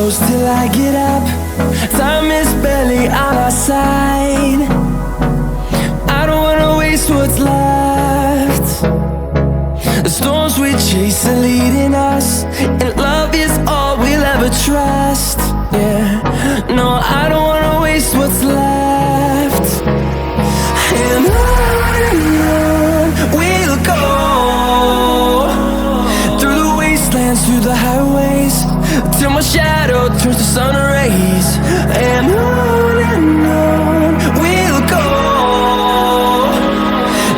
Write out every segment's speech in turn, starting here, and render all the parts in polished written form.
close till I get up. Time is barely on our side. I don't wanna waste what's left. The storms we chase are leading us, and love is all we'll ever trust. Yeah, no, I don't wanna waste what's left. And on we'll go, through the wastelands, through the highways, till my shadow turns to sun rays. And on we'll go,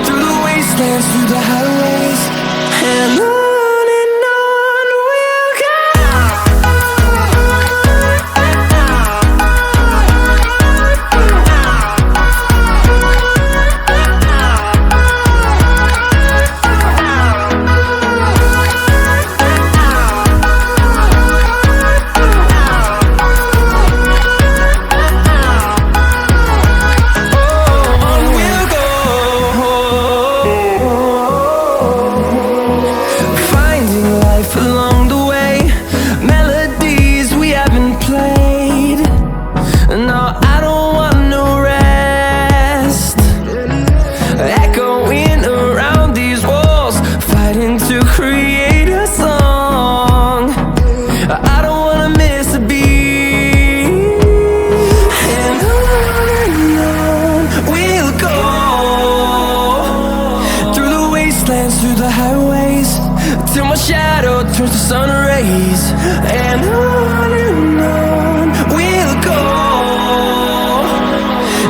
through the wastelands, through the highways, and on. Through the highways, till my shadow turns to sun rays. And on we'll go,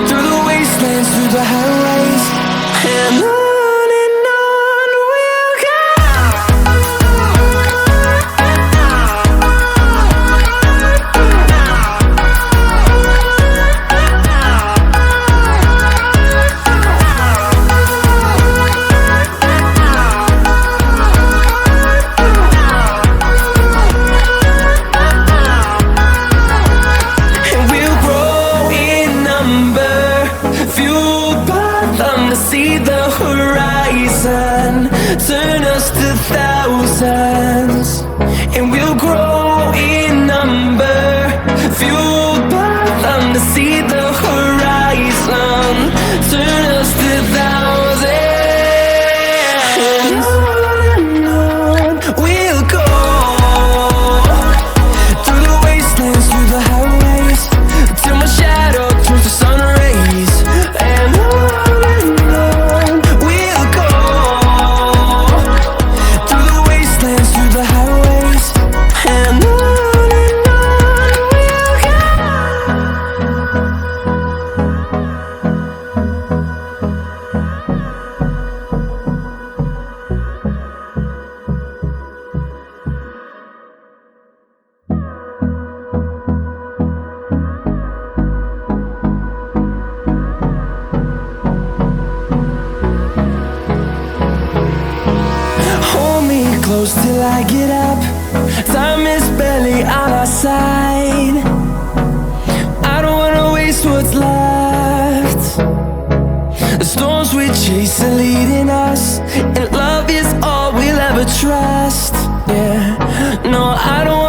through the wastelands, through the highways, and on. See the horizon turn us to thousands, and we'll grow in number, fueled by them to see the horizon turn us to thousands. And on we'll go, through the wastelands, through the highways, till my shadow turns to sun rays. And close till I get up. Time is barely on our side. I don't wanna waste what's left. The storms we chase are leading us, and love is all we'll ever trust. Yeah, no, I don't